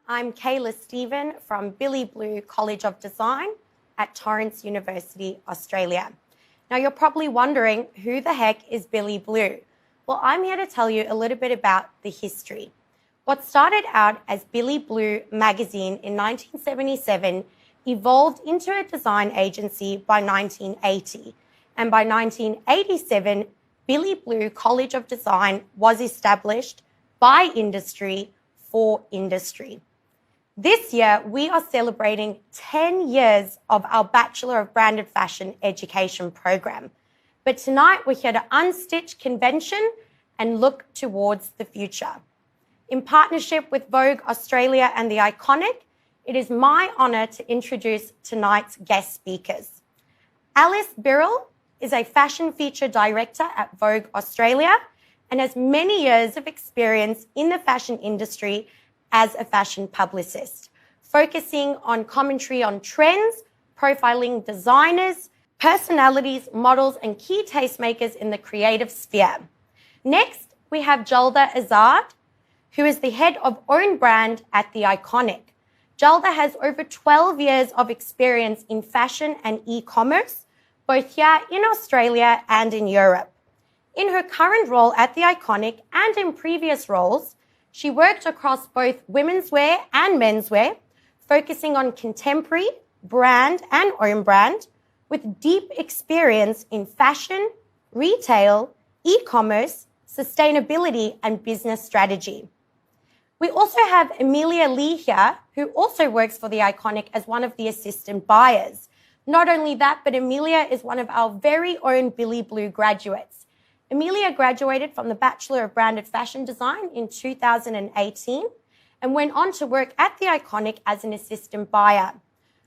I'm Kayla Stephen from Billy Blue College of Design at Torrens University Australia. Now you're probably wondering, who the heck is Billy Blue? Well, I'm here to tell you a little bit about the history. What started out as Billy Blue magazine in 1977 evolved into a design agency by 1980. And by 1987, Billy Blue College of Design was established by industry for industry. This year, we are celebrating 10 years of our Bachelor of Branded Fashion education program. But tonight, we're here to Unstitch Convention and look towards the future. In partnership with Vogue Australia and The Iconic, it is my honour to introduce tonight's guest speakers. Alice Birrell is a fashion feature director at Vogue Australia and has many years of experience in the fashion industry as a fashion publicist, focusing on commentary on trends, profiling designers, personalities, models, and key tastemakers in the creative sphere. Next, we have Jalda Azad, who is the head of own brand at The Iconic. Jalda has over 12 years of experience in fashion and e-commerce, both here in Australia and in Europe. In her current role at The Iconic and in previous roles, she worked across both women's wear and menswear, focusing on contemporary, brand and own brand, with deep experience in fashion, retail, e-commerce, sustainability and business strategy. We also have Amelia Lee here, who also works for The Iconic as one of the assistant buyers. Not only that, but Amelia is one of our very own Billy Blue graduates. Amelia graduated from the Bachelor of Branded Fashion Design in 2018 and went on to work at The Iconic as an assistant buyer.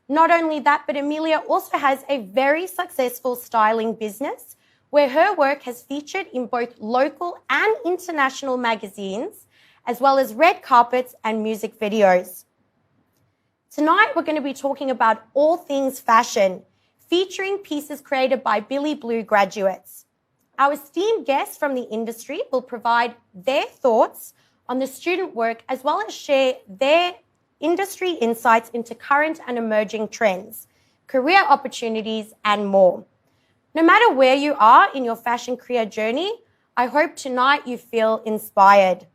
Not only that, but Amelia also has a very successful styling business where her work has featured in both local and international magazines, as well as red carpets and music videos. Tonight, we're going to be talking about all things fashion, featuring pieces created by Billy Blue graduates. Our esteemed guests from the industry will provide their thoughts on the student work, as well as share their industry insights into current and emerging trends, career opportunities, and more. No matter where you are in your fashion career journey, I hope tonight you feel inspired.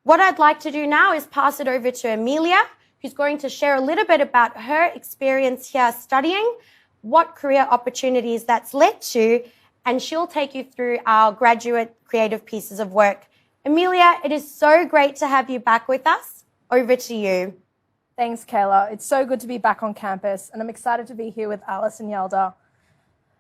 What I'd like to do now is pass it over to Amelia, who's going to share a little bit about her experience here studying, what career opportunities that's led to, and she'll take you through our graduate creative pieces of work. Amelia, it is so great to have you back with us. Over to you. Thanks, Kayla. It's so good to be back on campus, and I'm excited to be here with Alice and Yelda.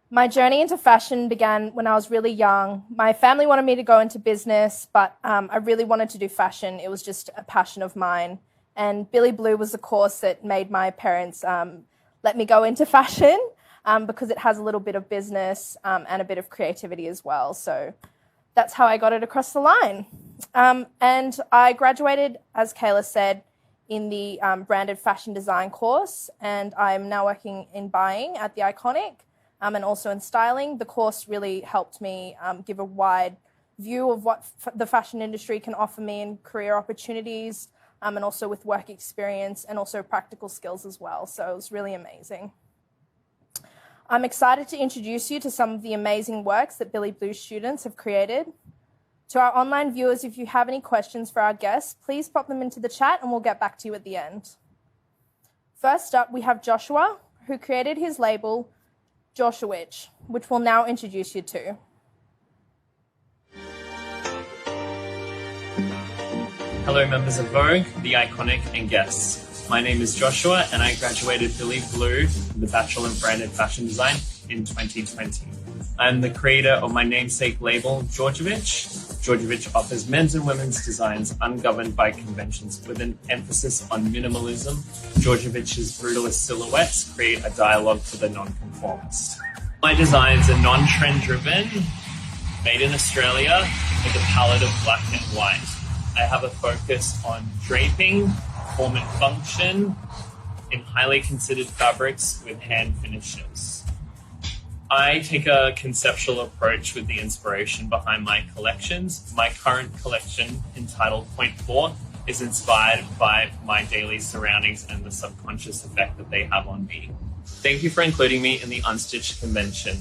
My journey into fashion began when I was really young. My family wanted me to go into business, but I really wanted to do fashion. It was just a passion of mine. And Billy Blue was the course that made my parents let me go into fashion because it has a little bit of business and a bit of creativity as well. So that's how I got it across the line. And I graduated, as Kayla said, in the branded fashion design course, and I'm now working in buying at The Iconic and also in styling. The course really helped me give a wide view of what the fashion industry can offer me in career opportunities, and also with work experience and also practical skills as well. So it was really amazing. I'm excited to introduce you to some of the amazing works that Billy Blue students have created. To our online viewers, if you have any questions for our guests, please pop them into the chat and we'll get back to you at the end. First up, we have Joshua, who created his label, Joshowich, which we'll now introduce you to. Hello members of Vogue, The Iconic and guests. My name is Joshua and I graduated Billy Blue, the Bachelor of Branded Fashion Design in 2020. I'm the creator of my namesake label, Georgievich. Georgievich offers men's and women's designs ungoverned by conventions with an emphasis on minimalism. Georgievich's brutalist silhouettes create a dialogue for the non-conformist. My designs are non-trend driven, made in Australia with a palette of black and white. I have a focus on draping, form and function in highly considered fabrics with hand finishes. I take a conceptual approach with the inspiration behind my collections. My current collection, entitled Point 4, is inspired by my daily surroundings and the subconscious effect that they have on me. Thank you for including me in the Unstitch Convention.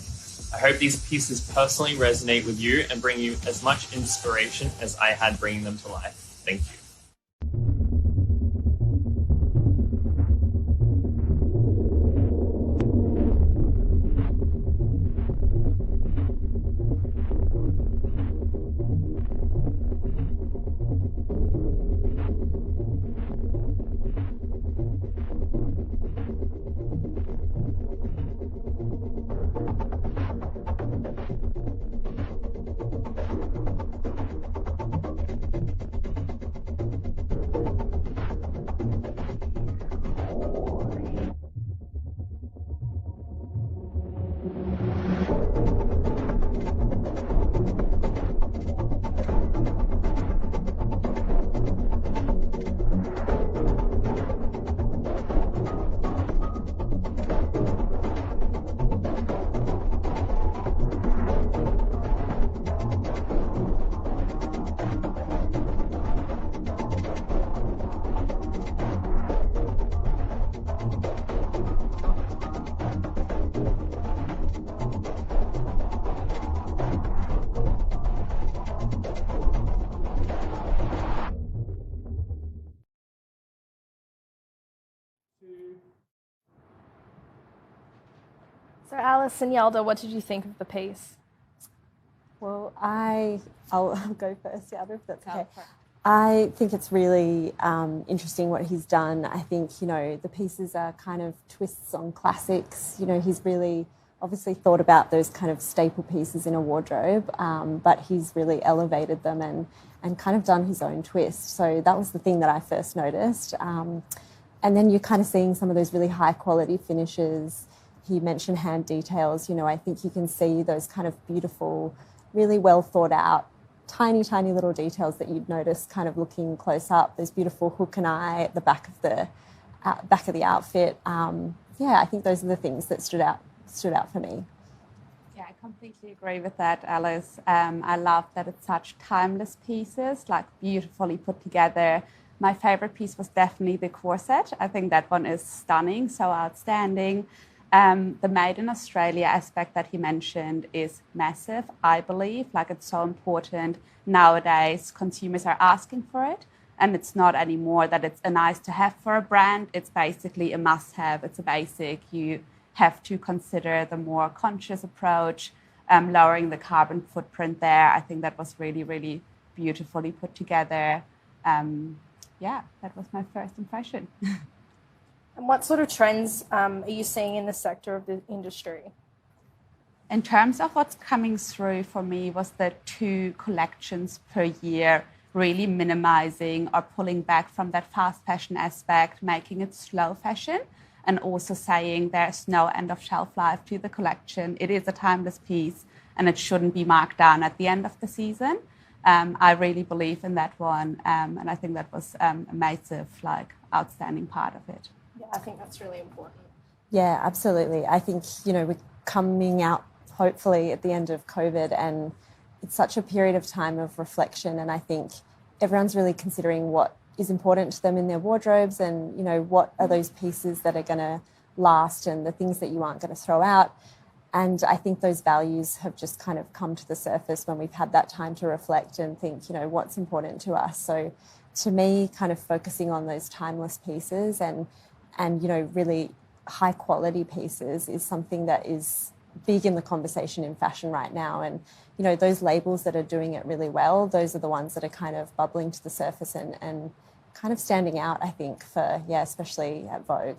I hope these pieces personally resonate with you and bring you as much inspiration as I had bringing them to life. Thank you. So Alice and Yelda, what did you think of the piece? Well, I'll go first, yeah, if that's okay. I think it's really interesting what he's done. I think, the pieces are kind of twists on classics. He's really obviously thought about those kind of staple pieces in a wardrobe, but he's really elevated them and kind of done his own twist. So that was the thing that I first noticed. And then you're kind of seeing some of those really high quality finishes. He mentioned hand details. I think you can see those kind of beautiful, really well thought out, tiny, tiny little details that you'd notice kind of looking close up. There's beautiful hook and eye at the back of the outfit. I think those are the things that stood out for me. Yeah, I completely agree with that, Alice. I love that it's such timeless pieces, like beautifully put together. My favorite piece was definitely the corset. I think that one is stunning, so outstanding. The Made in Australia aspect that he mentioned is massive, I believe. Like, it's so important nowadays. Consumers are asking for it, and it's not anymore that it's a nice to have for a brand. It's basically a must have. It's a basic. You have to consider the more conscious approach, lowering the carbon footprint there. I think that was really, really beautifully put together. That was my first impression. And what sort of trends are you seeing in the sector of the industry? In terms of what's coming through for me was the 2 collections per year, really minimizing or pulling back from that fast fashion aspect, making it slow fashion, and also saying there's no end of shelf life to the collection. It is a timeless piece and it shouldn't be marked down at the end of the season. I really believe in that one, and I think that was a massive, outstanding part of it. Yeah, I think that's really important. Yeah, absolutely. I think, we're coming out hopefully at the end of COVID, and it's such a period of time of reflection, and I think everyone's really considering what is important to them in their wardrobes and, what are those pieces that are going to last and the things that you aren't going to throw out. And I think those values have just kind of come to the surface when we've had that time to reflect and think, what's important to us. So to me, kind of focusing on those timeless pieces and really high quality pieces is something that is big in the conversation in fashion right now. And, those labels that are doing it really well, those are the ones that are kind of bubbling to the surface and kind of standing out, I think, especially at Vogue.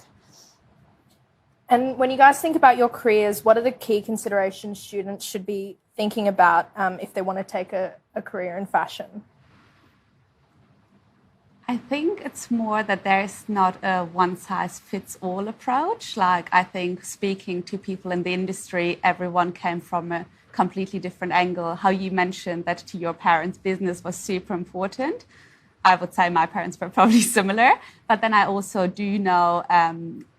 And when you guys think about your careers, what are the key considerations students should be thinking about if they want to take a career in fashion? I think it's more that there's not a one-size-fits-all approach. I think speaking to people in the industry, everyone came from a completely different angle. How you mentioned that to your parents' business was super important. I would say my parents were probably similar. But then I also do know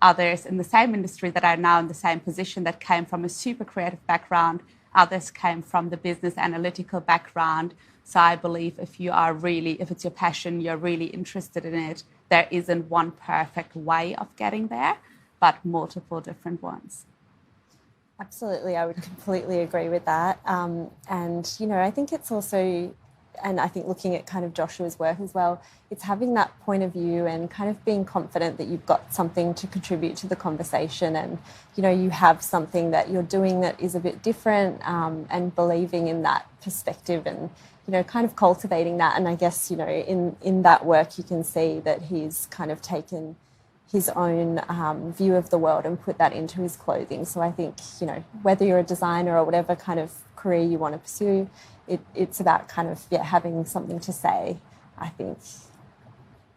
others in the same industry that are now in the same position that came from a super creative background. Others came from the business analytical background. So I believe if it's your passion, you're really interested in it, there isn't one perfect way of getting there, but multiple different ones. Absolutely, I would completely agree with that. And, I think it's also, and I think looking at kind of Joshua's work as well, it's having that point of view and kind of being confident that you've got something to contribute to the conversation and, you have something that you're doing that is a bit different, and believing in that perspective and, kind of cultivating that. And I guess, in that work you can see that he's kind of taken his own view of the world and put that into his clothing. So I think, whether you're a designer or whatever kind of career you want to pursue, it's about kind of, having something to say, I think.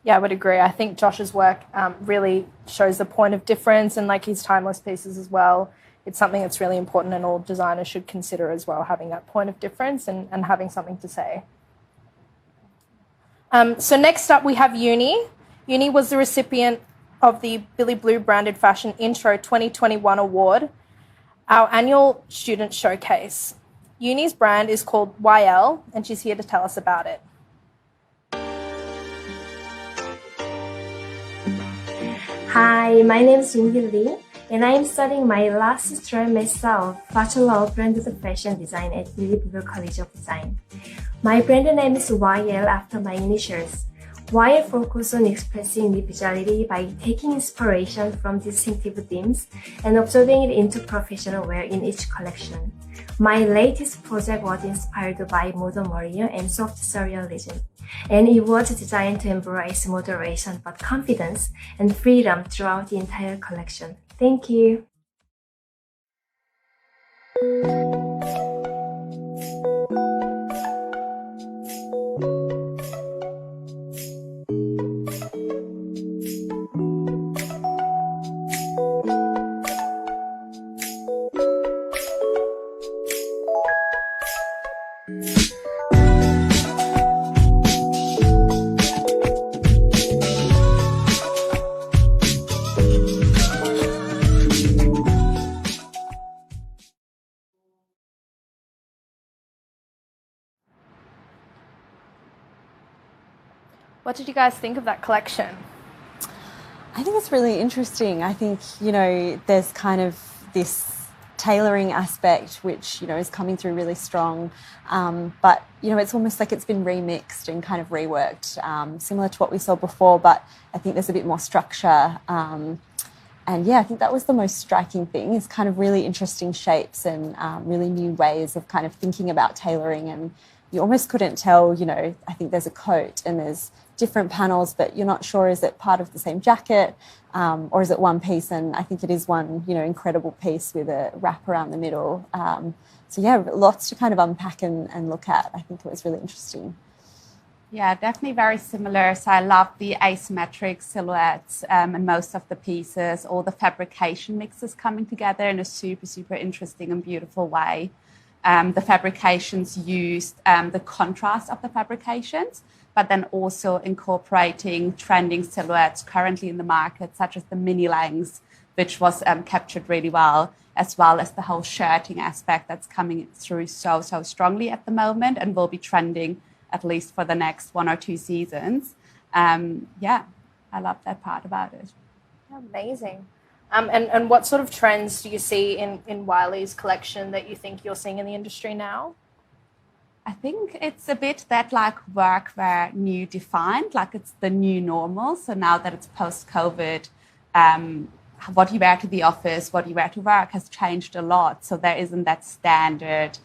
Yeah, I would agree. I think Josh's work really shows the point of difference, and like his timeless pieces as well. It's something that's really important and all designers should consider as well, having that point of difference and having something to say. So next up we have Uni. Uni was the recipient of the Billy Blue Branded Fashion Intro 2021 award, our annual student showcase. Uni's brand is called YL, and she's here to tell us about it. Hi, my name is Uni Lee, and I am studying my last semester of Bachelor of Branded Fashion Design at Billy Blue College of Design. My brand name is YL after my initials. YL focuses on expressing individuality by taking inspiration from distinctive themes and absorbing it into professional wear in each collection. My latest project was inspired by modern warrior and soft surrealism, and it was designed to embrace moderation but confidence and freedom throughout the entire collection. Thank you. What did you guys think of that collection? I think it's really interesting. I think, there's kind of this tailoring aspect which, is coming through really strong. But, it's almost like it's been remixed and kind of reworked, similar to what we saw before, but I think there's a bit more structure. And I think that was the most striking thing, is kind of really interesting shapes and really new ways of kind of thinking about tailoring. And you almost couldn't tell, I think there's a coat and there's different panels, but you're not sure, is it part of the same jacket or is it one piece? And I think it is one, incredible piece with a wrap around the middle. Lots to kind of unpack and look at. I think it was really interesting. Yeah, definitely very similar. So I love the asymmetric silhouettes and most of the pieces, all the fabrication mixes coming together in a super, super interesting and beautiful way. The fabrications used the contrast of the fabrications, but then also incorporating trending silhouettes currently in the market, such as the mini lengths, which was captured really well as the whole shirting aspect that's coming through so strongly at the moment and will be trending at least for the next 1 or 2 seasons. I love that part about it. Amazing. And what sort of trends do you see in Wiley's collection that you think you're seeing in the industry now? I think it's a bit that like workwear new defined, like it's the new normal. So now that it's post-COVID, what you wear to the office, what you wear to work has changed a lot. So there isn't that standard,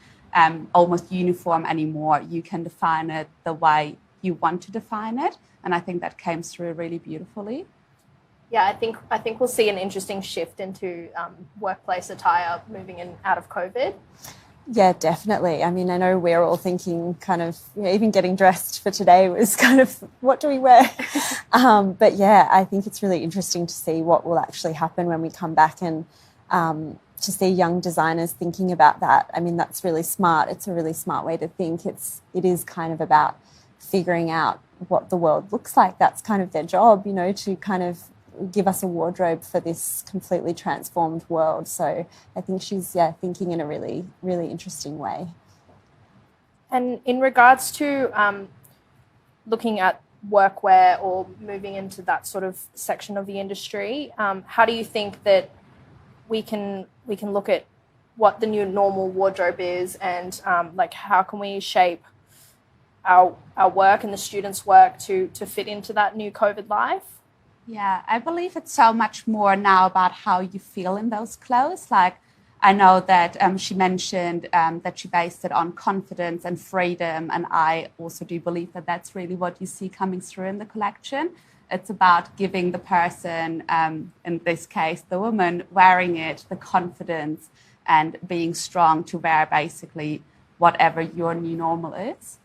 almost uniform anymore. You can define it the way you want to define it. And I think that came through really beautifully. Yeah, I think we'll see an interesting shift into workplace attire moving in out of COVID. Yeah, definitely. I mean, I know we're all thinking kind of, even getting dressed for today was kind of, what do we wear? But yeah, I think it's really interesting to see what will actually happen when we come back and to see young designers thinking about that. I mean, that's really smart. It's a really smart way to think. It is kind of about figuring out what the world looks like. That's kind of their job, to kind of give us a wardrobe for this completely transformed world. So I think she's thinking in a really, really interesting way. And in regards to looking at workwear or moving into that sort of section of the industry, how do you think that we can look at what the new normal wardrobe is, and like how can we shape our work and the students' work to fit into that new COVID life? Yeah, I believe it's so much more now about how you feel in those clothes. Like, I know that she mentioned that she based it on confidence and freedom, and I also do believe that that's really what you see coming through in the collection. It's about giving the person, in this case, the woman wearing it, the confidence and being strong to wear basically whatever your new normal is.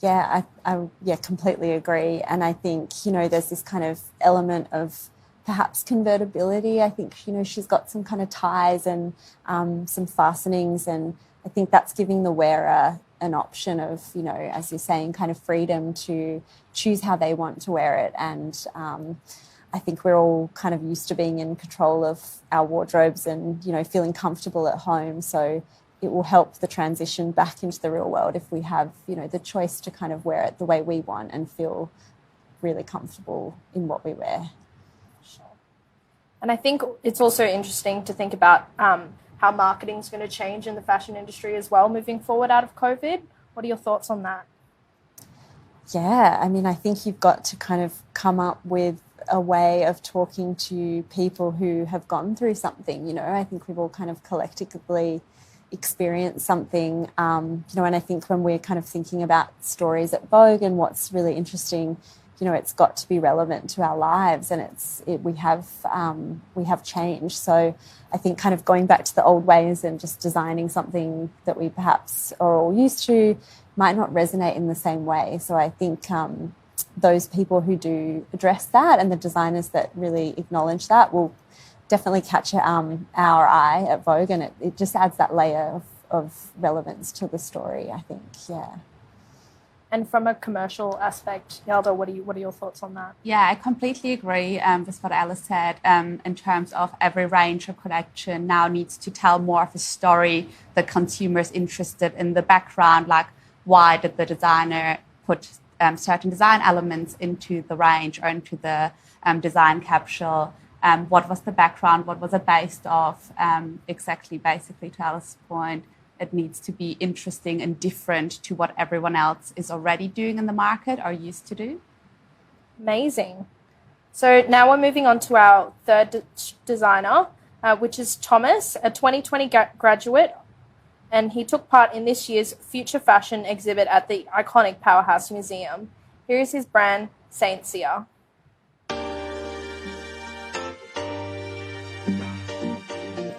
Yeah, I completely agree. And I think, there's this kind of element of perhaps convertibility. I think, she's got some kind of ties and some fastenings, and I think that's giving the wearer an option of, as you're saying, kind of freedom to choose how they want to wear it. And I think we're all kind of used to being in control of our wardrobes and, feeling comfortable at home. So it will help the transition back into the real world if we have, the choice to kind of wear it the way we want and feel really comfortable in what we wear. Sure. And I think it's also interesting to think about how marketing is going to change in the fashion industry as well moving forward out of COVID. What are your thoughts on that? Yeah, I mean, I think you've got to kind of come up with a way of talking to people who have gone through something. I think we've all kind of collectively experienced something, and I think when we're kind of thinking about stories at Vogue and what's really interesting, it's got to be relevant to our lives, and we have changed. So I think kind of going back to the old ways and just designing something that we perhaps are all used to might not resonate in the same way. So I think those people who do address that and the designers that really acknowledge that will definitely catch our eye at Vogue, and it just adds that layer of relevance to the story, I think, yeah. And from a commercial aspect, Yelda, what are your thoughts on that? Yeah, I completely agree with what Alice said in terms of every range or collection now needs to tell more of a story. The consumer's interested in the background, like why did the designer put certain design elements into the range or into the design capsule? What was the background? What was it based off? Exactly, basically, to Alice's point, it needs to be interesting and different to what everyone else is already doing in the market or used to do. Amazing. So now we're moving on to our third designer, which is Thomas, a 2020 graduate, and he took part in this year's Future Fashion exhibit at the iconic Powerhouse Museum. Here is his brand, Saint Sia.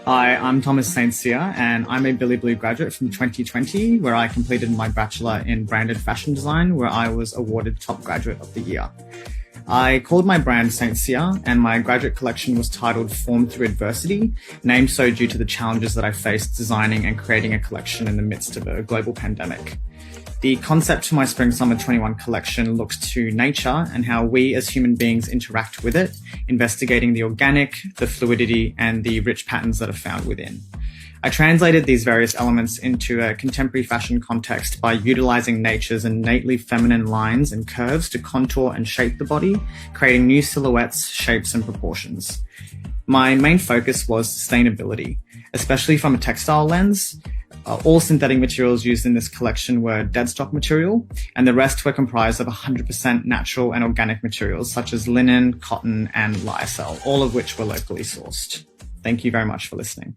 Hi, I'm Thomas St. Cyr, and I'm a Billy Blue graduate from 2020, where I completed my Bachelor in Branded Fashion Design, where I was awarded Top Graduate of the Year. I called my brand St. Cyr, and my graduate collection was titled Formed Through Adversity, named so due to the challenges that I faced designing and creating a collection in the midst of a global pandemic. The concept for my Spring/Summer 21 collection looks to nature and how we as human beings interact with it, investigating the organic, the fluidity, and the rich patterns that are found within. I translated these various elements into a contemporary fashion context by utilizing nature's innately feminine lines and curves to contour and shape the body, creating new silhouettes, shapes, and proportions. My main focus was sustainability, especially from a textile lens. All synthetic materials used in this collection were dead stock material, and the rest were comprised of 100% natural and organic materials such as linen, cotton, and lyocell, all of which were locally sourced. Thank you very much for listening.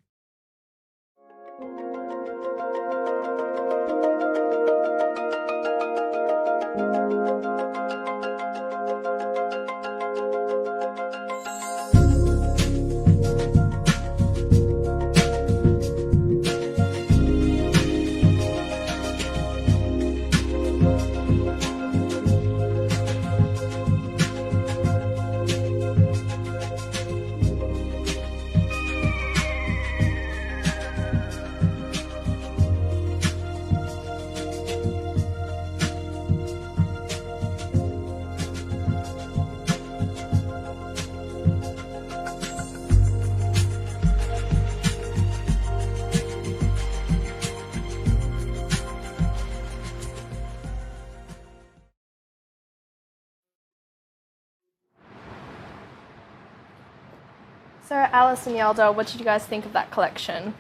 So Alice and Yelda, what did you guys think of that collection?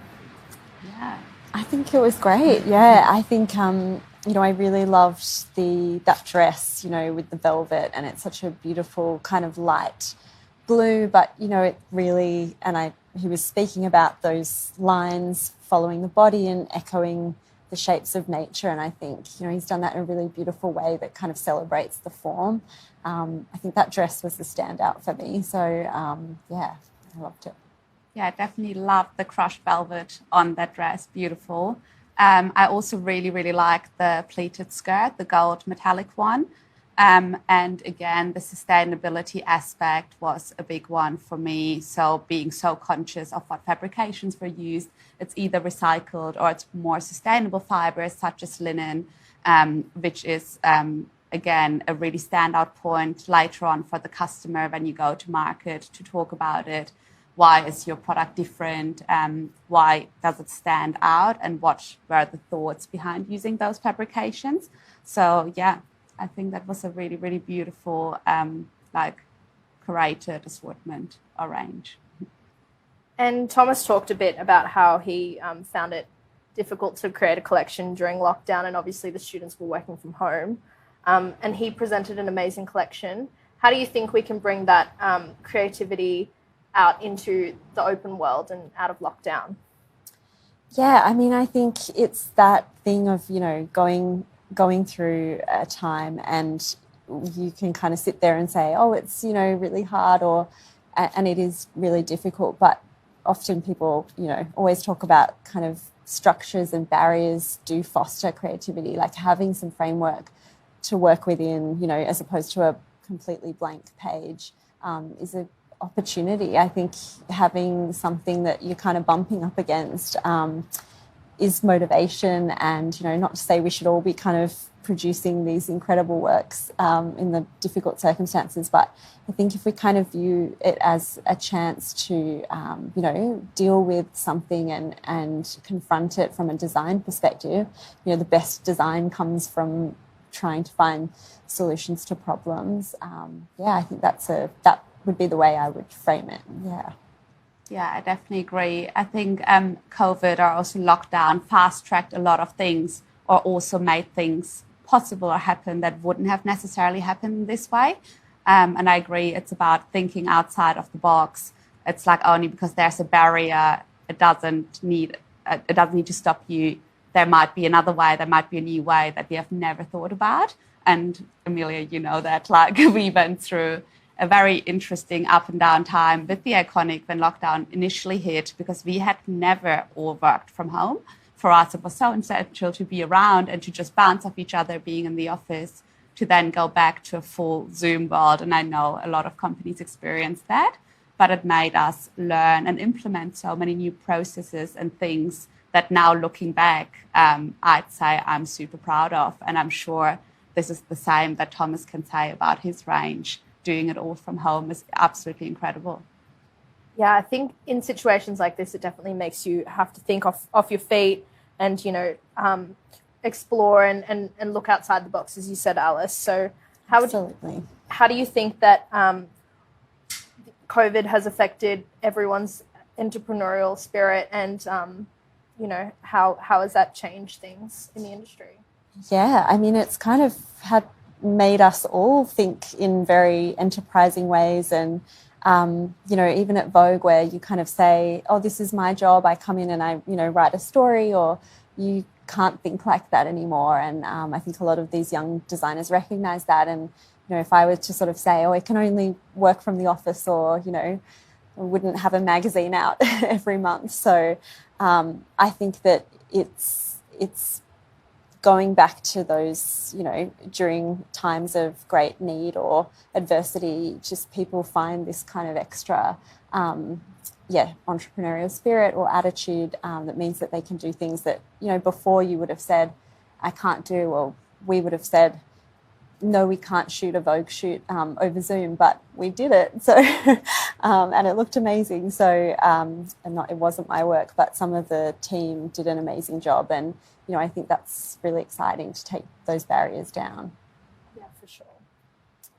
Yeah. I think it was great. Yeah, I think I really loved that dress, with the velvet, and it's such a beautiful kind of light blue. But it really, he was speaking about those lines following the body and echoing the shapes of nature, and I think he's done that in a really beautiful way that kind of celebrates the form. I think that dress was the standout for me. So I loved it. Yeah, I definitely loved the crushed velvet on that dress. Beautiful. I also really, really liked the pleated skirt, the gold metallic one. And again, the sustainability aspect was a big one for me. So being so conscious of what fabrications were used, it's either recycled or it's more sustainable fibers such as linen, which is, again, a really standout point later on for the customer when you go to market to talk about it. Why is your product different? Why does it stand out? And what were the thoughts behind using those fabrications? So, yeah, I think that was a really, really beautiful, curated assortment or range. And Thomas talked a bit about how he found it difficult to create a collection during lockdown, and obviously the students were working from home. And he presented an amazing collection. How do you think we can bring that creativity out into the open world and out of lockdown? Yeah, I think it's that thing of, going through a time and you can kind of sit there and say, oh, it's, really hard and it is really difficult. But often people, always talk about kind of structures and barriers do foster creativity, like having some framework to work within, as opposed to a completely blank page is a opportunity. I think having something that you're kind of bumping up against is motivation, and not to say we should all be kind of producing these incredible works in the difficult circumstances, but I think if we kind of view it as a chance to deal with something and confront it from a design perspective, the best design comes from trying to find solutions to problems. I think that would be the way I would frame it. Yeah, I definitely agree. I think COVID or also lockdown fast-tracked a lot of things, or also made things possible or happen that wouldn't have necessarily happened this way. And I agree, it's about thinking outside of the box. It's like only because there's a barrier, it doesn't need to stop you. There might be another way, there might be a new way that we have never thought about. And Amelia, that we went through a very interesting up and down time with the Iconic when lockdown initially hit, because we had never all worked from home. For us, it was so essential to be around and to just bounce off each other being in the office, to then go back to a full Zoom world. And I know a lot of companies experienced that, but it made us learn and implement so many new processes and things that now looking back, I'd say I'm super proud of. And I'm sure this is the same that Thomas can say about his range. Doing it all from home is absolutely incredible. Yeah, I think in situations like this, it definitely makes you have to think off your feet and, explore and look outside the box, as you said, Alice. So how do you think that COVID has affected everyone's entrepreneurial spirit, and, how has that changed things in the industry? Yeah, it's kind of made us all think in very enterprising ways, and even at Vogue, where you kind of say, oh, this is my job, I come in and I write a story, or you can't think like that anymore. And I think a lot of these young designers recognize that. And if I were to sort of say, oh, I can only work from the office, or I wouldn't have a magazine out every month. So I think that it's going back to those, during times of great need or adversity, just people find this kind of extra, entrepreneurial spirit or attitude that means that they can do things that, before you would have said, I can't do, or we would have said, no, we can't shoot a Vogue shoot over Zoom, but we did it. So, and it looked amazing. So, it wasn't my work, but some of the team did an amazing job. And, I think that's really exciting to take those barriers down. Yeah, for sure.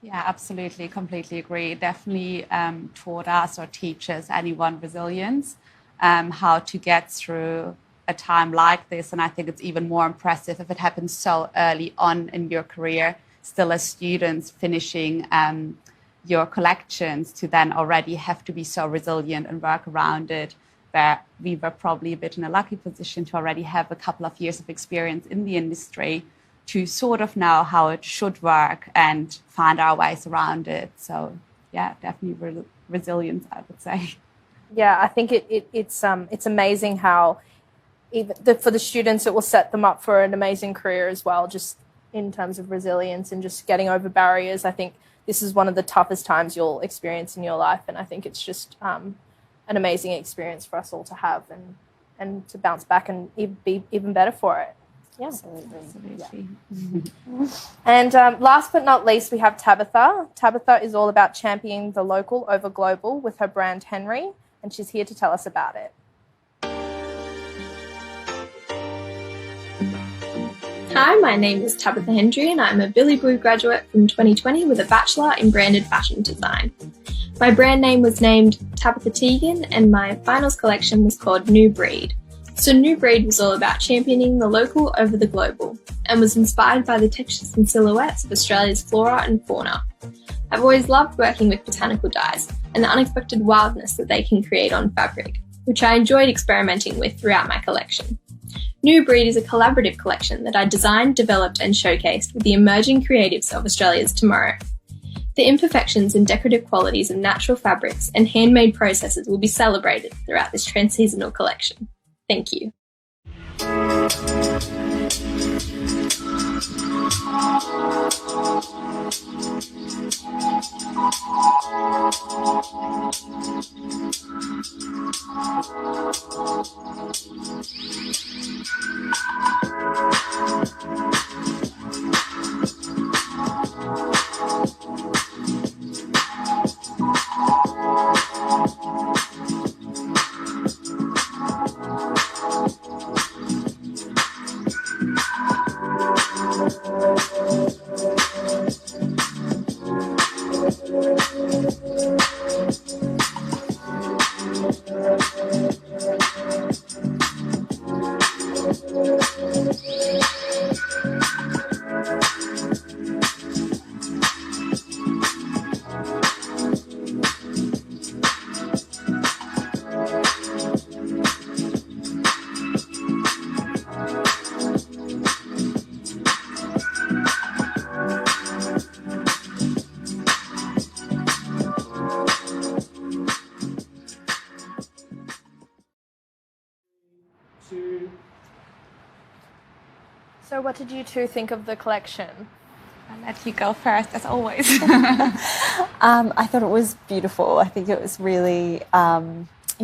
Yeah, absolutely. Completely agree. It definitely taught us or teaches anyone resilience, how to get through a time like this. And I think it's even more impressive if it happens so early on in your career, still as students finishing your collections, to then already have to be so resilient and work around it. Where we were probably a bit in a lucky position to already have a couple of years of experience in the industry to sort of know how it should work and find our ways around it. So yeah, definitely resilience, I would say. Yeah, I think it's amazing how even for the students, it will set them up for an amazing career as well, just in terms of resilience and just getting over barriers. I think this is one of the toughest times you'll experience in your life, and I think it's just an amazing experience for us all to have and to bounce back and be even better for it. Yeah, Absolutely. Yeah. And last but not least, we have Tabitha. Tabitha is all about championing the local over global with her brand Henry, and she's here to tell us about it. Hi, my name is Tabitha Hendry and I'm a Billy Blue graduate from 2020 with a Bachelor in Branded Fashion Design. My brand name was named Tabitha Teagan and my finals collection was called New Breed. So New Breed was all about championing the local over the global and was inspired by the textures and silhouettes of Australia's flora and fauna. I've always loved working with botanical dyes and the unexpected wildness that they can create on fabric, which I enjoyed experimenting with throughout my collection. New Breed is a collaborative collection that I designed, developed and showcased with the emerging creatives of Australia's tomorrow. The imperfections and decorative qualities of natural fabrics and handmade processes will be celebrated throughout this transseasonal collection. Thank you. So what did you two think of the collection? I'll let you go first, as always. I thought it was beautiful. I think it was really,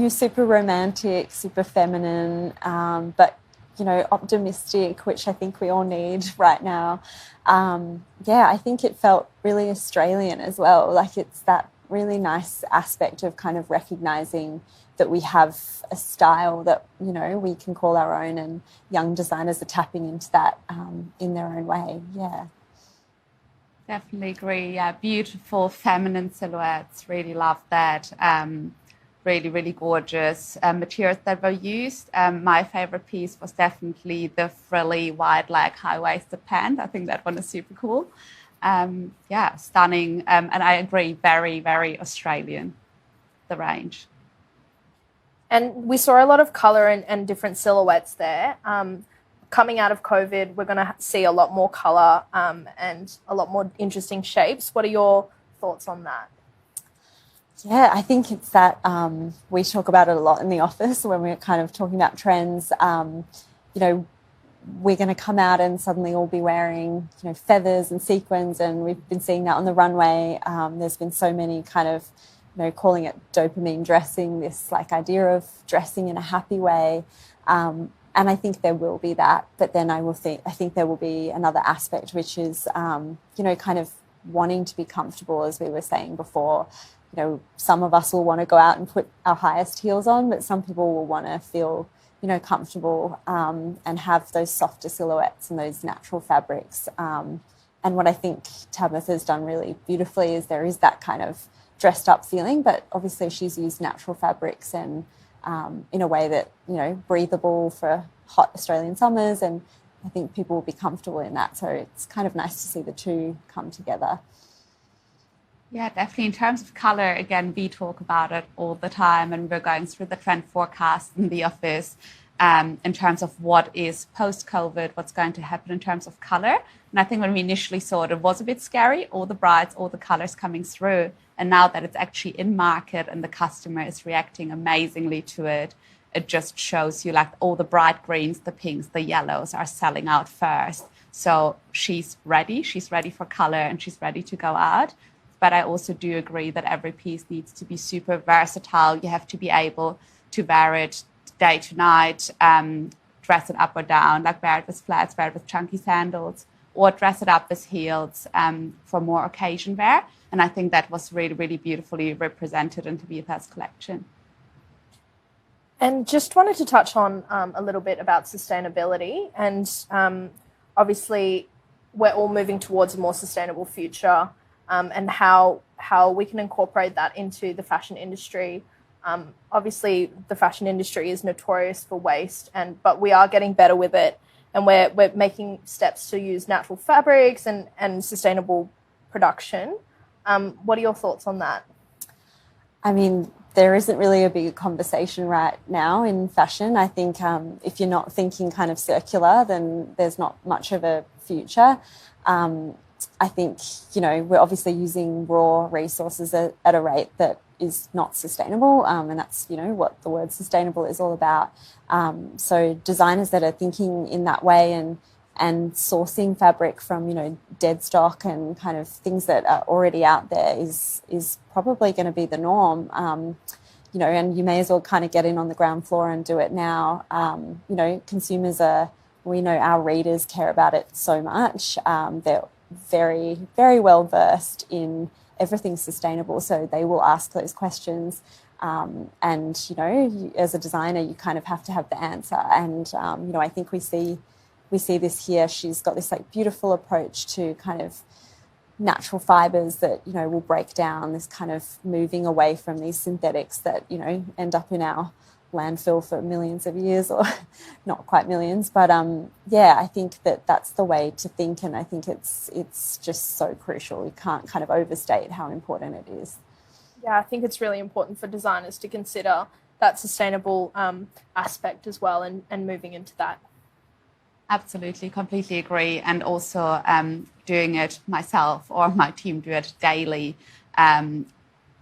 super romantic, super feminine, but, optimistic, which I think we all need right now. I think it felt really Australian as well. Like it's that really nice aspect of kind of recognising that we have a style that, we can call our own, and young designers are tapping into that in their own way. Yeah. Definitely agree. Yeah, beautiful feminine silhouettes. Really love that. Really, really gorgeous materials that were used. My favorite piece was definitely the frilly wide leg high-waisted pant. I think that one is super cool. Stunning. And I agree, very, very Australian, the range. And we saw a lot of colour and different silhouettes there. Coming out of COVID, we're going to see a lot more colour and a lot more interesting shapes. What are your thoughts on that? Yeah, I think it's that we talk about it a lot in the office when we're kind of talking about trends. We're going to come out and suddenly all be wearing, feathers and sequins, and we've been seeing that on the runway. There's been so many kind of, calling it dopamine dressing, this like idea of dressing in a happy way. And I think there will be that, but then I think there will be another aspect, which is, kind of wanting to be comfortable, as we were saying before. Some of us will want to go out and put our highest heels on, but some people will want to feel, comfortable and have those softer silhouettes and those natural fabrics. And what I think Tabitha's done really beautifully is there is that kind of dressed up feeling, but obviously she's used natural fabrics and in a way that, you know, breathable for hot Australian summers, and I think people will be comfortable in that. So it's kind of nice to see the two come together. Yeah, definitely. In terms of colour, again, we talk about it all the time, and we're going through the trend forecast in the office in terms of what is post-COVID, what's going to happen in terms of colour. And I think when we initially saw it, it was a bit scary, all the brights, all the colours coming through. And now that it's actually in market and the customer is reacting amazingly to it, it just shows you like all the bright greens, the pinks, the yellows are selling out first. So she's ready for colour, and she's ready to go out. But I also do agree that every piece needs to be super versatile. You have to be able to wear it day to night, dress it up or down, like wear it with flats, wear it with chunky sandals, or dress it up with heels for more occasion wear. And I think that was really, really beautifully represented in Tabitha's collection. And just wanted to touch on a little bit about sustainability. And obviously, we're all moving towards a more sustainable future, and how we can incorporate that into the fashion industry. Obviously, the fashion industry is notorious for waste, but we are getting better with it. And we're making steps to use natural fabrics and sustainable production. What are your thoughts on that? I mean, there isn't really a big conversation right now in fashion. I think if you're not thinking kind of circular, then there's not much of a future. I think, you know, we're obviously using raw resources at a rate that is not sustainable, and that's, you know, what the word sustainable is all about. So designers that are thinking in that way and sourcing fabric from, you know, dead stock and kind of things that are already out there is probably going to be the norm. You know, and you may as well kind of get in on the ground floor and do it now. You know, we know our readers care about it so much. They're very, very well versed in everything sustainable, so they will ask those questions. And, you know, as a designer, you kind of have to have the answer. And, you know, I think we see this here. She's got this like beautiful approach to kind of natural fibers that, you know, will break down, this kind of moving away from these synthetics that, you know, end up in our landfill for millions of years, or not quite millions. But yeah, I think that's the way to think, and I think it's just so crucial. You can't kind of overstate how important it is. Yeah, I think it's really important for designers to consider that sustainable aspect as well, and moving into that. Absolutely, completely agree. And also doing it myself, or my team do it daily.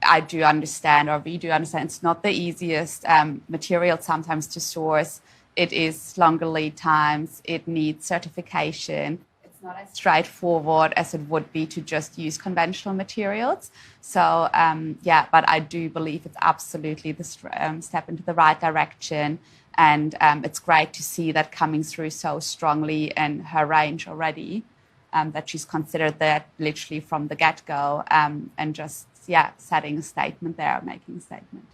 I do understand, or we do understand, it's not the easiest material sometimes to source. It is longer lead times. It needs certification. It's not as straightforward as it would be to just use conventional materials. So, yeah, but I do believe it's absolutely the step into the right direction. And it's great to see that coming through so strongly in her range already, that she's considered that literally from the get-go, and just, yeah, setting a statement there, making a statement.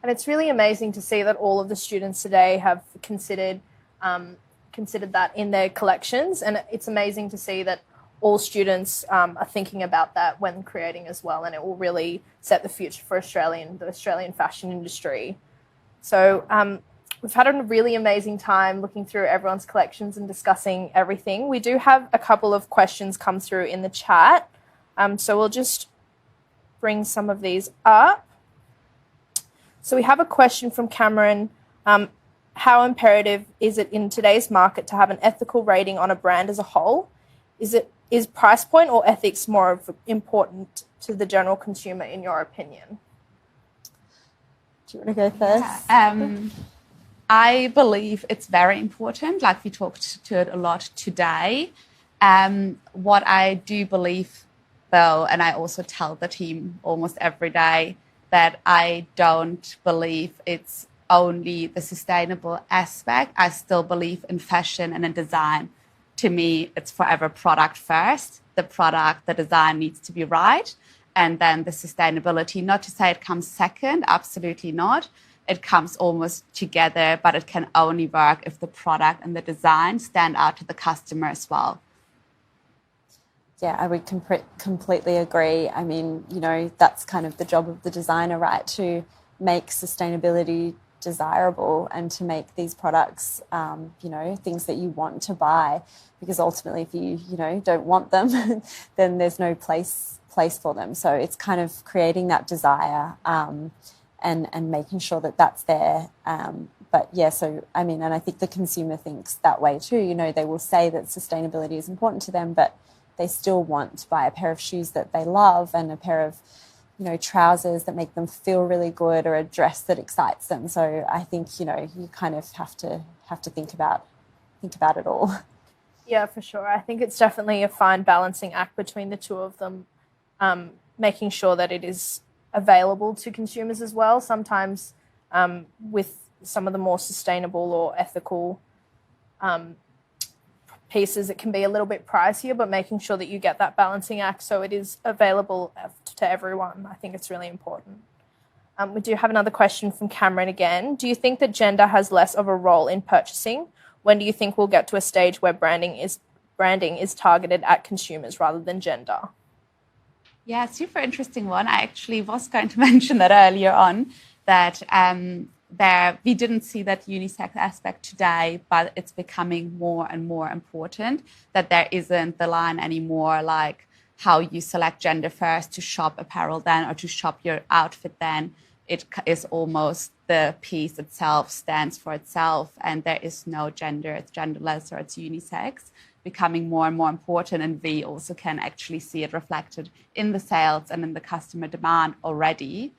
And it's really amazing to see that all of the students today have considered that in their collections. And it's amazing to see that all students are thinking about that when creating as well. And it will really set the future for the Australian fashion industry. So we've had a really amazing time looking through everyone's collections and discussing everything. We do have a couple of questions come through in the chat. So we'll just bring some of these up. So we have a question from Cameron. How imperative is it in today's market to have an ethical rating on a brand as a whole? Is price point or ethics more important to the general consumer, in your opinion? Do you want to go first? Yeah. I believe it's very important, like we talked to it a lot today. What I do believe, though, and I also tell the team almost every day, that I don't believe it's only the sustainable aspect. I still believe in fashion and in design. To me, it's forever product first. The product, the design needs to be right. And then the sustainability, not to say it comes second, absolutely not. It comes almost together, but it can only work if the product and the design stand out to the customer as well. Yeah, I would completely agree. I mean, you know, that's kind of the job of the designer, right? To make sustainability desirable and to make these products, you know, things that you want to buy. Because ultimately, if you know, don't want them, then there's no place for them. So it's kind of creating that desire and making sure that that's there. But yeah, so I mean, and I think the consumer thinks that way too. You know, they will say that sustainability is important to them, but they still want to buy a pair of shoes that they love and a pair of, you know, trousers that make them feel really good or a dress that excites them. So I think, you know, you kind of have to think about it all. Yeah, for sure. I think it's definitely a fine balancing act between the two of them, making sure that it is available to consumers as well. Sometimes with some of the more sustainable or ethical pieces, it can be a little bit pricier, but making sure that you get that balancing act so it is available to everyone, I think it's really important. We do have another question from Cameron again. Do you think that gender has less of a role in purchasing? When do you think we'll get to a stage where branding is targeted at consumers rather than gender? Yeah, super interesting one. I actually was going to mention that earlier on, that we didn't see that unisex aspect today, but it's becoming more and more important, that there isn't the line anymore like how you select gender first to shop apparel then or to shop your outfit then. It is almost the piece itself stands for itself, and there is no gender. It's genderless or it's unisex, becoming more and more important, and we also can actually see it reflected in the sales and in the customer demand already.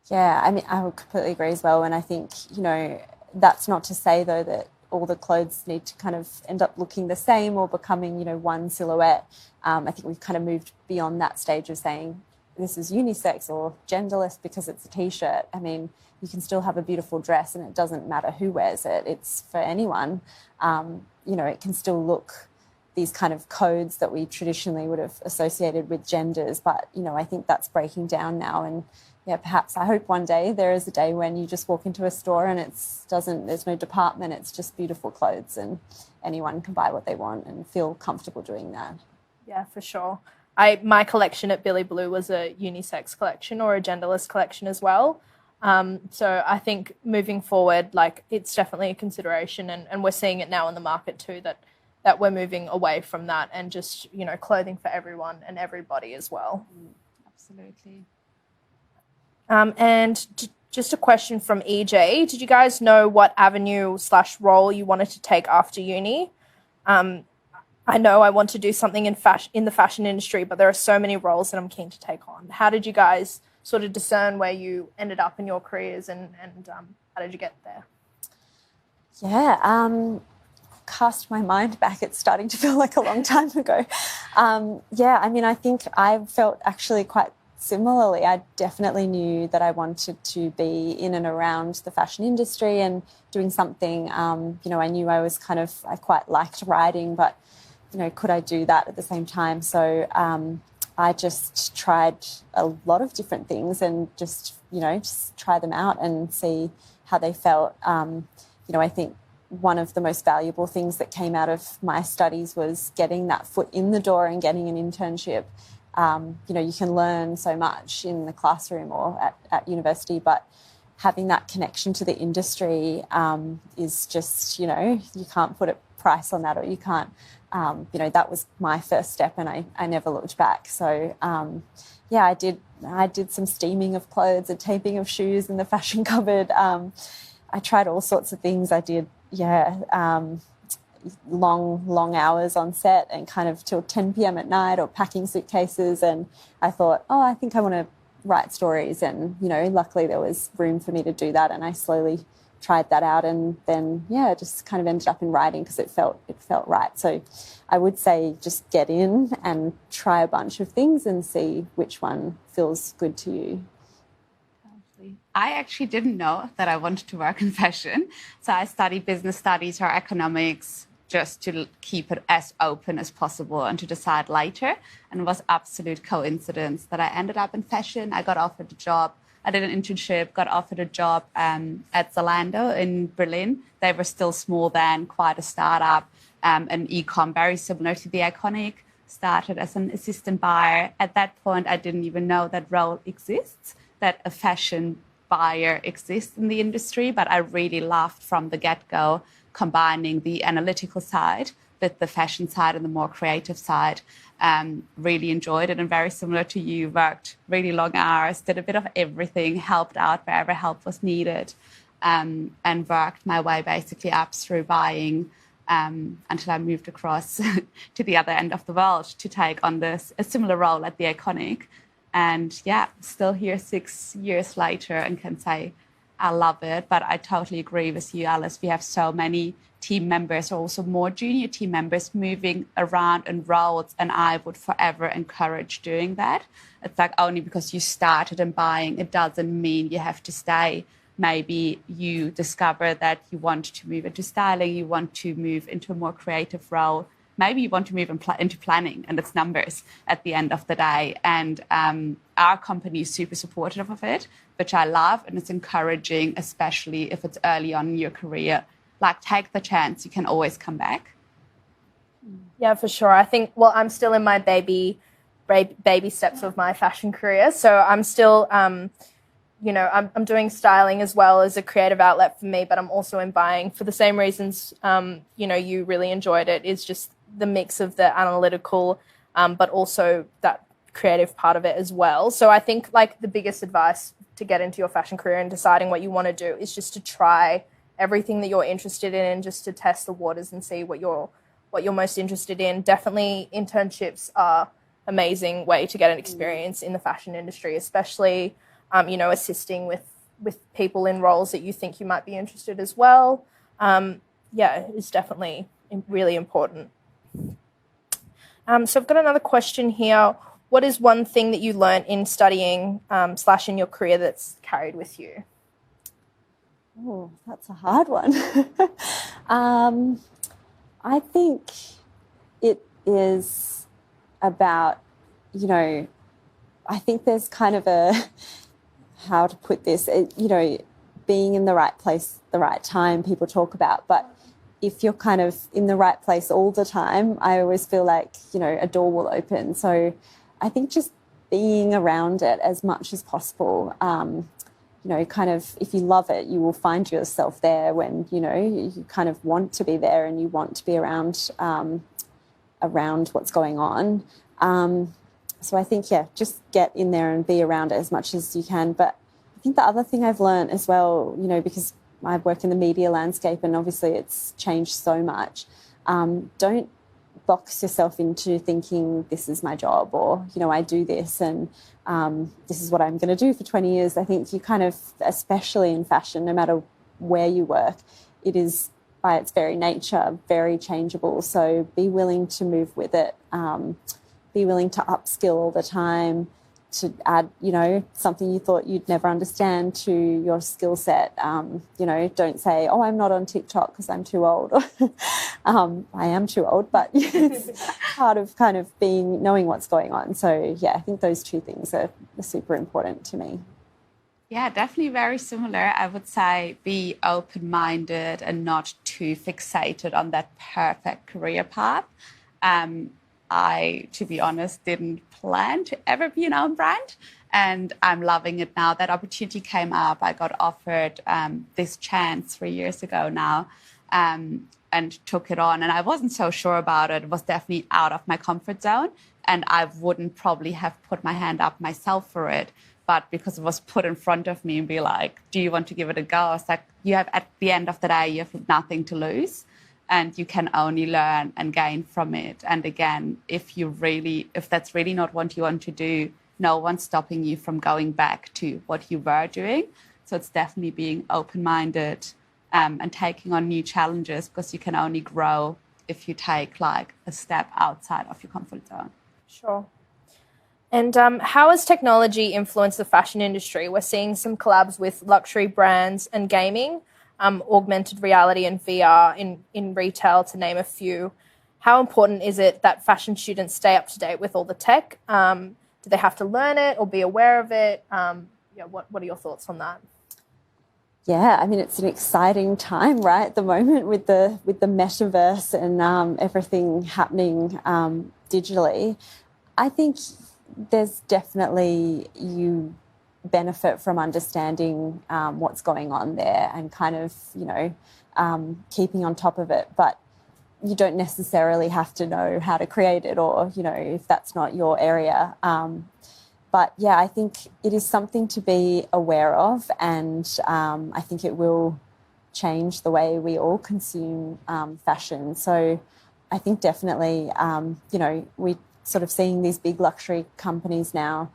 Yeah, I mean, I would completely agree as well. And I think, you know, that's not to say, though, that all the clothes need to kind of end up looking the same or becoming, you know, one silhouette. I think we've kind of moved beyond that stage of saying this is unisex or genderless because it's a T-shirt. I mean, you can still have a beautiful dress and it doesn't matter who wears it. It's for anyone. You know, it can still look these kind of codes that we traditionally would have associated with genders. But, you know, I think that's breaking down now. And yeah, perhaps I hope one day there is a day when you just walk into a store and there's no department, it's just beautiful clothes and anyone can buy what they want and feel comfortable doing that. Yeah, for sure. My collection at Billy Blue was a unisex collection or a genderless collection as well. So I think moving forward, like, it's definitely a consideration, and we're seeing it now in the market too, that we're moving away from that and just, you know, clothing for everyone and everybody as well. Absolutely. And just a question from EJ. Did you guys know what avenue/role you wanted to take after uni? I know I want to do something in the fashion industry, but there are so many roles that I'm keen to take on. How did you guys sort of discern where you ended up in your careers and how did you get there? Yeah, cast my mind back, it's starting to feel like a long time ago. Yeah, I mean, I think I felt actually quite similarly. I definitely knew that I wanted to be in and around the fashion industry and doing something, you know, I knew I quite liked writing, but, you know, could I do that at the same time? So I just tried a lot of different things and just try them out and see how they felt. You know, I think one of the most valuable things that came out of my studies was getting that foot in the door and getting an internship. You know, you can learn so much in the classroom or at university, but having that connection to the industry is just, you know, you can't put a price on that, or you can't, you know, that was my first step and I never looked back. So, yeah, I did some steaming of clothes and taping of shoes in the fashion cupboard. I tried all sorts of things. I did, long hours on set and kind of till 10 p.m. at night, or packing suitcases. And I thought, I think I want to write stories. And, you know, luckily there was room for me to do that. And I slowly tried that out, and then, just kind of ended up in writing because it felt right. So I would say just get in and try a bunch of things and see which one feels good to you. I actually didn't know that I wanted to work in fashion. So I studied business studies or economics just to keep it as open as possible and to decide later. And it was absolute coincidence that I ended up in fashion. I got offered a job I did an internship, got offered a job at Zalando in Berlin. They were still small then, quite a startup, an e-com very similar to The Iconic. Started as an assistant buyer. At that point, I didn't even know that role exists, that a fashion buyer exists in the industry, but I really loved from the get-go combining the analytical side with the fashion side and the more creative side. Really enjoyed it, and very similar to you, worked really long hours, did a bit of everything, helped out wherever help was needed, and worked my way basically up through buying until I moved across to the other end of the world to take on a similar role at The Iconic. And yeah, still here 6 years later and can say I love it. But I totally agree with you, Alice. We have so many team members, or also more junior team members, moving around in roles, and I would forever encourage doing that. It's like, only because you started in buying, it doesn't mean you have to stay. Maybe you discover that you want to move into styling, you want to move into a more creative role. Maybe you want to move into planning, and it's numbers at the end of the day. And our company is super supportive of it, which I love, and it's encouraging, especially if it's early on in your career. Like, take the chance, you can always come back. Yeah, for sure. I think, well, I'm still in my baby steps of my fashion career. So I'm still, I'm doing styling as well as a creative outlet for me, but I'm also in buying for the same reasons, you really enjoyed it, is just the mix of the analytical, but also that creative part of it as well. So I think like the biggest advice to get into your fashion career and deciding what you want to do is just to try everything that you're interested in and just to test the waters and see what you're most interested in. Definitely internships are amazing way to get an experience in the fashion industry, especially, assisting with people in roles that you think you might be interested as well. It's definitely really important. So I've got another question here. What is one thing that you learned in studying / in your career that's carried with you? Oh, that's a hard one. I think it is about, I think there's kind of how to put this, being in the right place, the right time, people talk about. But if you're kind of in the right place all the time, I always feel like, a door will open. So I think just being around it as much as possible, kind of, if you love it, you will find yourself there when, you kind of want to be there and you want to be around what's going on. So I think, just get in there and be around it as much as you can. But I think the other thing I've learned as well, because I work in the media landscape and obviously it's changed so much, don't box yourself into thinking this is my job or, I do this and this is what I'm going to do for 20 years. I think you kind of, especially in fashion, no matter where you work, it is by its very nature very changeable. So be willing to move with it. Be willing to upskill all the time, to add, something you thought you'd never understand to your skill set. Don't say, oh, I'm not on TikTok because I'm too old. I am too old, but it's part of kind of knowing what's going on. So, I think those two things are super important to me. Yeah, definitely very similar. I would say be open-minded and not too fixated on that perfect career path. I, to be honest, didn't plan to ever be an own brand, and I'm loving it now. That opportunity came up. I got offered this chance 3 years ago now, and took it on. And I wasn't so sure about it. It was definitely out of my comfort zone, and I wouldn't probably have put my hand up myself for it. But because it was put in front of me and be like, do you want to give it a go? I was like, at the end of the day, you have nothing to lose. And you can only learn and gain from it. And again, if that's really not what you want to do, no one's stopping you from going back to what you were doing. So it's definitely being open-minded and taking on new challenges, because you can only grow if you take like a step outside of your comfort zone. Sure. And how has technology influenced the fashion industry? We're seeing some collabs with luxury brands and gaming, augmented reality and VR in retail, to name a few. How important is it that fashion students stay up to date with all the tech? Do they have to learn it or be aware of it? yeah, what are your thoughts on that? Yeah, I mean, it's an exciting time, right, at the moment with the metaverse and everything happening digitally. I think there's definitely you benefit from understanding what's going on there and kind of, keeping on top of it. But you don't necessarily have to know how to create it or, if that's not your area. But yeah, I think it is something to be aware of, and I think it will change the way we all consume fashion. So I think definitely, we're sort of seeing these big luxury companies now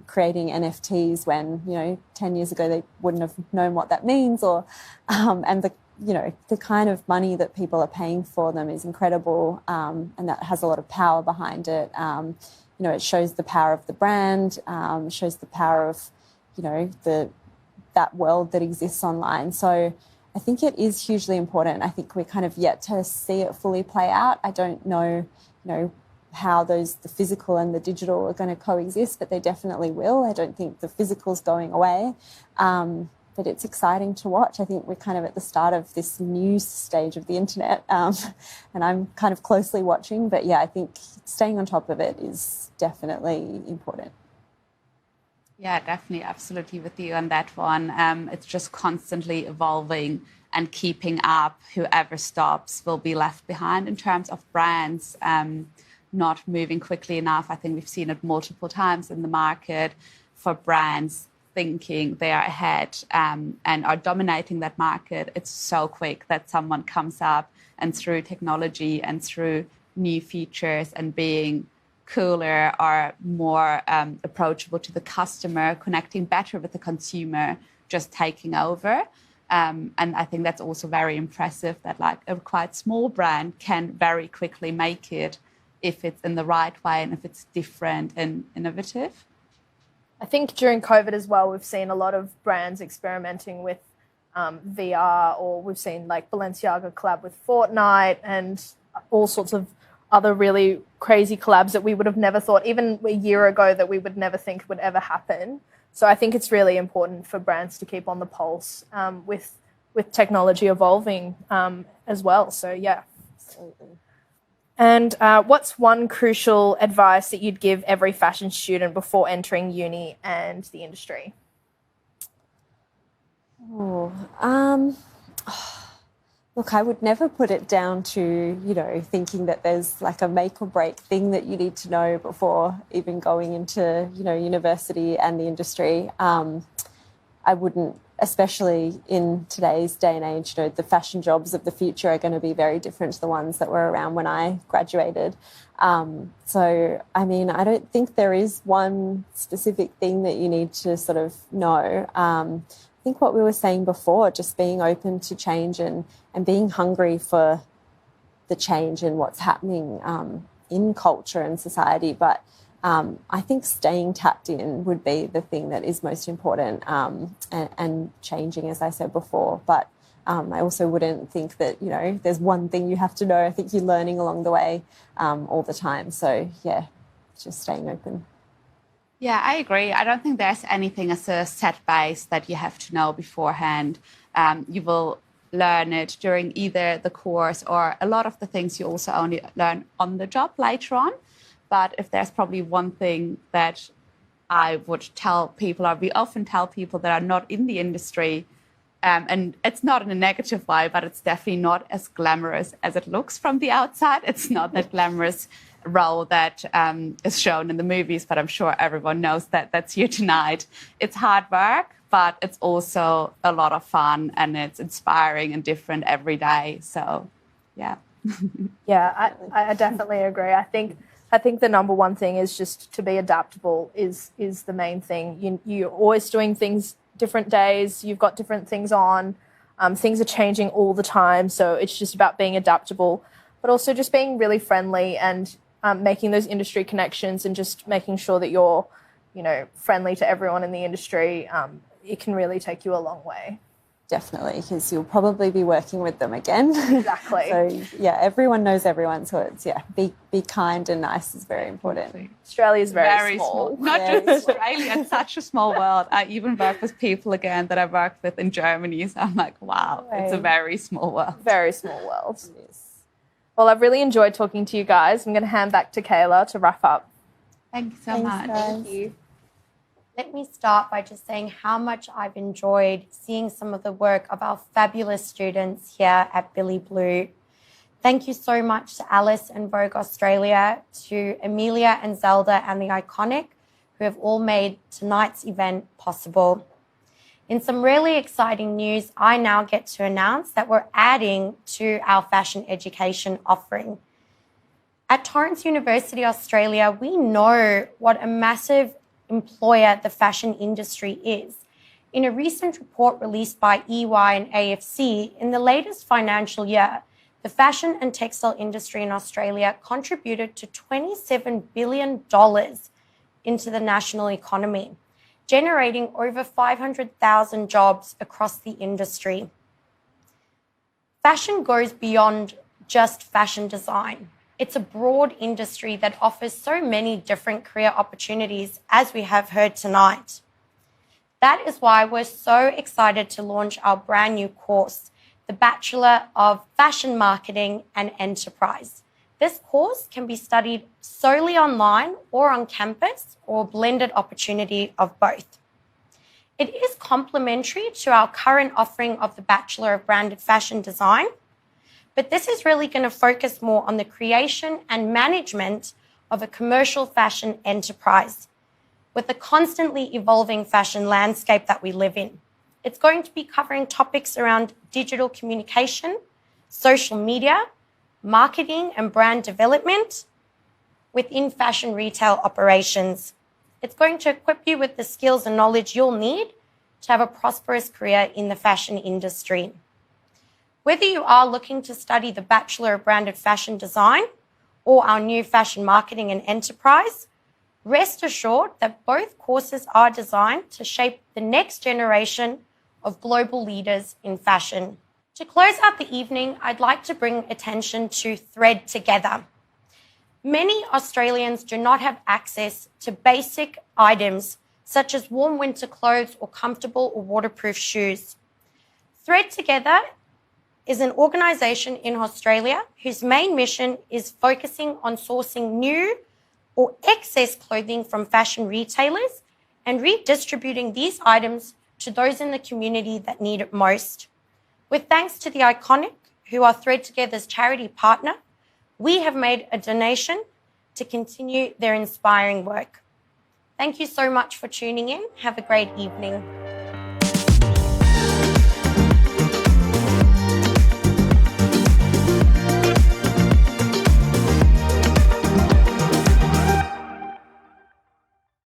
creating NFTs when, 10 years ago they wouldn't have known what that means, or and the kind of money that people are paying for them is incredible, and that has a lot of power behind it. It shows the power of the brand, shows the power of, that world that exists online. So I think it is hugely important. I think we're kind of yet to see it fully play out. I don't know, how the physical and the digital are going to coexist, but they definitely will. I don't think the physical's going away. But it's exciting to watch. I think we're kind of at the start of this new stage of the internet, and I'm kind of closely watching. But yeah, I think staying on top of it is definitely important. Yeah, definitely, absolutely with you on that one. It's just constantly evolving and keeping up. Whoever stops will be left behind in terms of brands not moving quickly enough. I think we've seen it multiple times in the market for brands thinking they are ahead and are dominating that market. It's so quick that someone comes up and through technology and through new features and being cooler or more approachable to the customer, connecting better with the consumer, just taking over. And I think that's also very impressive that like a quite small brand can very quickly make it if it's in the right way and if it's different and innovative. I think during COVID as well, we've seen a lot of brands experimenting with VR, or we've seen like Balenciaga collab with Fortnite and all sorts of other really crazy collabs that we would have never thought, even a year ago, that we would never think would ever happen. So I think it's really important for brands to keep on the pulse with technology evolving as well. So yeah. Absolutely. And what's one crucial advice that you'd give every fashion student before entering uni and the industry? Look, I would never put it down to, thinking that there's like a make or break thing that you need to know before even going into, university and the industry. I wouldn't, especially in today's day and age, the fashion jobs of the future are going to be very different to the ones that were around when I graduated. So, I mean, I don't think there is one specific thing that you need to sort of know. I think what we were saying before, just being open to change and being hungry for the change and what's happening in culture and society. But I think staying tapped in would be the thing that is most important, and changing, as I said before. But I also wouldn't think that, there's one thing you have to know. I think you're learning along the way all the time. So, yeah, just staying open. Yeah, I agree. I don't think there's anything as a set base that you have to know beforehand. You will learn it during either the course, or a lot of the things you also only learn on the job later on. But if there's probably one thing that I would tell people, or we often tell people that are not in the industry, and it's not in a negative way, but it's definitely not as glamorous as it looks from the outside. It's not that glamorous role that is shown in the movies, but I'm sure everyone knows that that's here tonight. It's hard work, but it's also a lot of fun, and it's inspiring and different every day. So, yeah. Yeah, I definitely agree. I think the number one thing is just to be adaptable is the main thing. You're always doing things different days. You've got different things on. Things are changing all the time. So it's just about being adaptable, but also just being really friendly and making those industry connections and just making sure that you're, friendly to everyone in the industry. It can really take you a long way. definitely, because you'll probably be working with them again. Exactly. So, yeah, everyone knows everyone. So it's, be kind and nice is very important. Australia's very small. Not just Australia, it's such a small world. I even work with people again that I've worked with in Germany. So I'm like, wow, it's a very small world. Very small world. Well, I've really enjoyed talking to you guys. I'm going to hand back to Kayla to wrap up. Thank you so much. Guys. Thank you. Let me start by just saying how much I've enjoyed seeing some of the work of our fabulous students here at Billy Blue. Thank you so much to Alice and Vogue Australia, to Amelia and Zelda and The Iconic, who have all made tonight's event possible. In some really exciting news, I now get to announce that we're adding to our fashion education offering. At Torrens University Australia, we know what a massive employer the fashion industry is. In a recent report released by EY and AFC, in the latest financial year, the fashion and textile industry in Australia contributed to $27 billion into the national economy, generating over 500,000 jobs across the industry. Fashion goes beyond just fashion design. It's a broad industry that offers so many different career opportunities, as we have heard tonight. That is why we're so excited to launch our brand new course, the Bachelor of Fashion Marketing and Enterprise. This course can be studied solely online or on campus, or a blended opportunity of both. It is complementary to our current offering of the Bachelor of Branded Fashion Design, but this is really going to focus more on the creation and management of a commercial fashion enterprise with the constantly evolving fashion landscape that we live in. It's going to be covering topics around digital communication, social media, marketing and brand development within fashion retail operations. It's going to equip you with the skills and knowledge you'll need to have a prosperous career in the fashion industry. Whether you are looking to study the Bachelor of Branded Fashion Design or our new Fashion Marketing and Enterprise, rest assured that both courses are designed to shape the next generation of global leaders in fashion. To close out the evening, I'd like to bring attention to Thread Together. Many Australians do not have access to basic items such as warm winter clothes or comfortable or waterproof shoes. Thread Together is an organisation in Australia whose main mission is focusing on sourcing new or excess clothing from fashion retailers and redistributing these items to those in the community that need it most. With thanks to The Iconic, who are Thread Together's charity partner, we have made a donation to continue their inspiring work. Thank you so much for tuning in. Have a great evening.